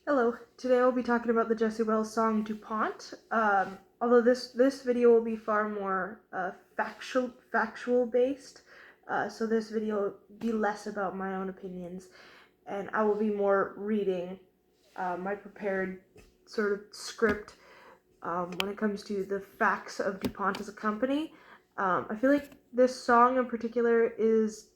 Hello, today I'll be talking about the Jesse Wells song Dupont. Although this video will be far more factual based, so this video will be less about my own opinions, and I will be more reading my prepared sort of script when it comes to the facts of Dupont as a company. I feel like this song in particular is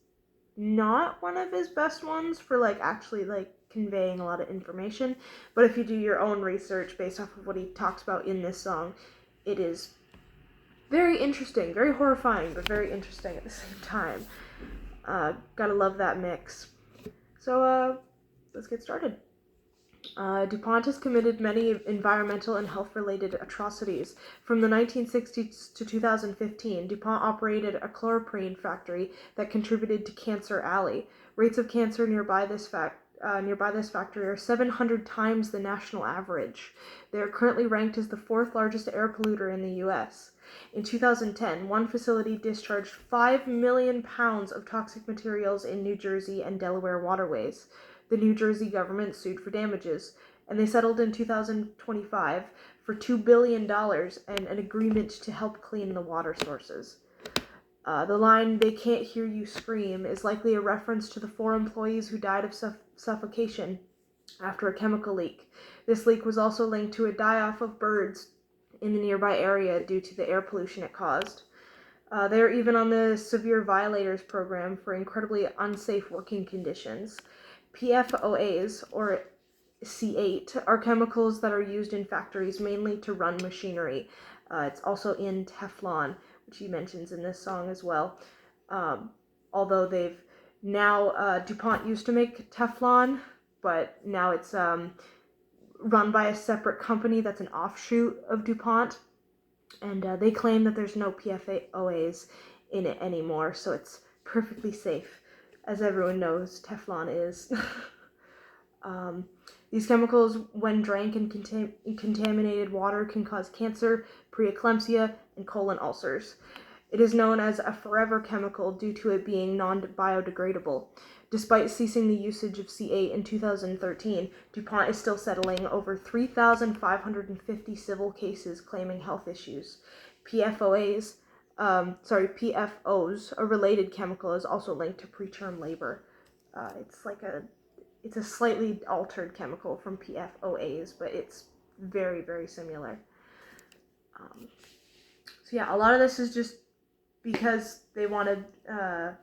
not one of his best ones for actually conveying a lot of information, but if you do your own research based off of what he talks about in this song, it is very interesting, very horrifying, but very interesting at the same time. Gotta love that mix. So let's get started. DuPont has committed many environmental and health-related atrocities. From the 1960s to 2015, DuPont operated a chloroprene factory that contributed to Cancer Alley. Rates of cancer nearby this factory are 700 times the national average. They are currently ranked as the fourth largest air polluter in the U.S. In 2010, one facility discharged 5 million pounds of toxic materials in New Jersey and Delaware waterways. The New Jersey government sued for damages, and they settled in 2025 for $2 billion and an agreement to help clean the water sources. The line, "They can't hear you scream," is likely a reference to the 4 employees who died of suffocation after a chemical leak. This leak was also linked to a die-off of birds in the nearby area due to the air pollution it caused. They are even on the Severe Violators program for incredibly unsafe working conditions. PFOAs, or C8, are chemicals that are used in factories mainly to run machinery. It's also in Teflon, which he mentions in this song as well. Although they've now, DuPont used to make Teflon, but now it's run by a separate company that's an offshoot of DuPont. And they claim that there's no PFOAs in it anymore, so it's perfectly safe. As everyone knows, Teflon is. These chemicals, when drank in contaminated water, can cause cancer, preeclampsia, and colon ulcers. It is known as a forever chemical due to it being non-biodegradable. Despite ceasing the usage of C8 in 2013, DuPont is still settling over 3,550 civil cases claiming health issues. PFOs, a related chemical, is also linked to preterm labor. It's a slightly altered chemical from PFOAs, but it's very, very similar. So yeah, a lot of this is just because they want to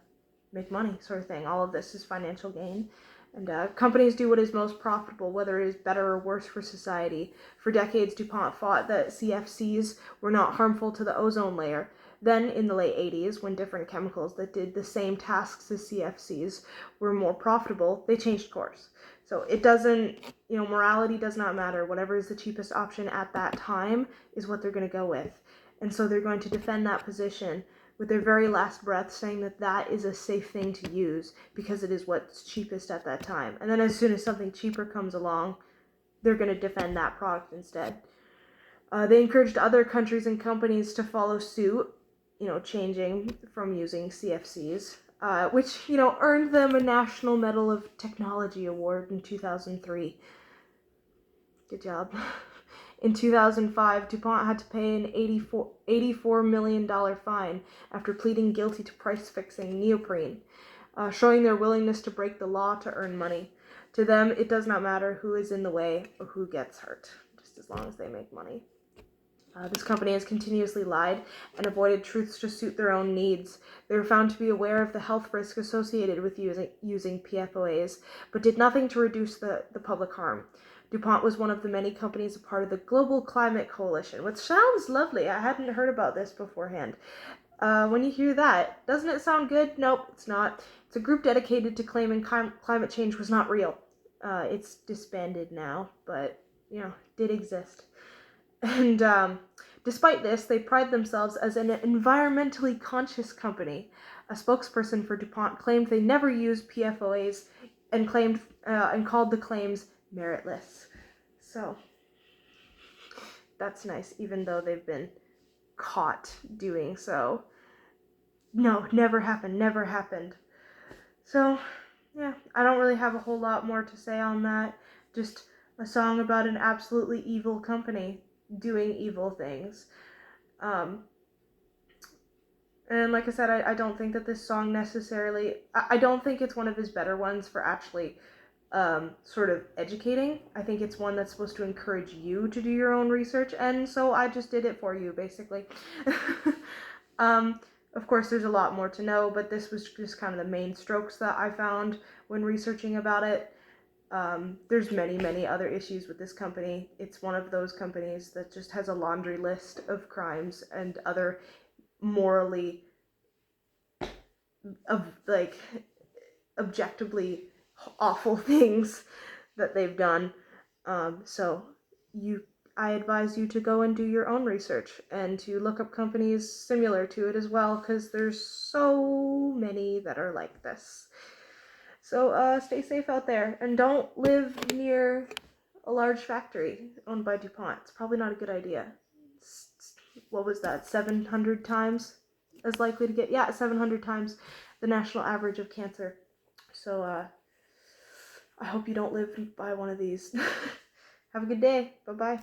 make money, sort of thing. All of this is financial gain. And companies do what is most profitable, whether it is better or worse for society. For decades, DuPont fought that CFCs were not harmful to the ozone layer. Then, in the late 80s, when different chemicals that did the same tasks as CFCs were more profitable, they changed course. So it doesn't, morality does not matter. Whatever is the cheapest option at that time is what they're going to go with. And so they're going to defend that position with their very last breath, saying that that is a safe thing to use because it is what's cheapest at that time. And then as soon as something cheaper comes along, they're going to defend that product instead. They encouraged other countries and companies to follow suit, changing from using CFCs, which, earned them a National Medal of Technology award in 2003. Good job. In 2005, DuPont had to pay an $84 million fine after pleading guilty to price-fixing neoprene, showing their willingness to break the law to earn money. To them, it does not matter who is in the way or who gets hurt, just as long as they make money. This company has continuously lied and avoided truths to suit their own needs. They were found to be aware of the health risk associated with using PFOAs, but did nothing to reduce the public harm. DuPont was one of the many companies a part of the Global Climate Coalition, which sounds lovely. I hadn't heard about this beforehand. When you hear that, doesn't it sound good? Nope, it's not. It's a group dedicated to claiming climate change was not real. It's disbanded now, but, did exist. And despite this, they pride themselves as an environmentally conscious company. A spokesperson for DuPont claimed they never used PFOAs and called the claims meritless. So that's nice, even though they've been caught doing so. No, never happened. So, yeah, I don't really have a whole lot more to say on that. Just a song about an absolutely evil company doing evil things. And like I said, I don't think that this song necessarily, I don't think it's one of his better ones for actually sort of educating. I think it's one that's supposed to encourage you to do your own research, and so I just did it for you, basically. Of course, there's a lot more to know, but this was just kind of the main strokes that I found when researching about it. There's many other issues with this company. It's one of those companies that just has a laundry list of crimes and other morally, of like, objectively awful things that they've done. So I advise you to go and do your own research and to look up companies similar to it as well, because there's so many that are like this. So stay safe out there, and don't live near a large factory owned by Dupont. It's probably not a good idea. What was that, 700 times as likely to get, 700 times the national average of cancer. So I hope you don't live by one of these. Have a good day. Bye-bye.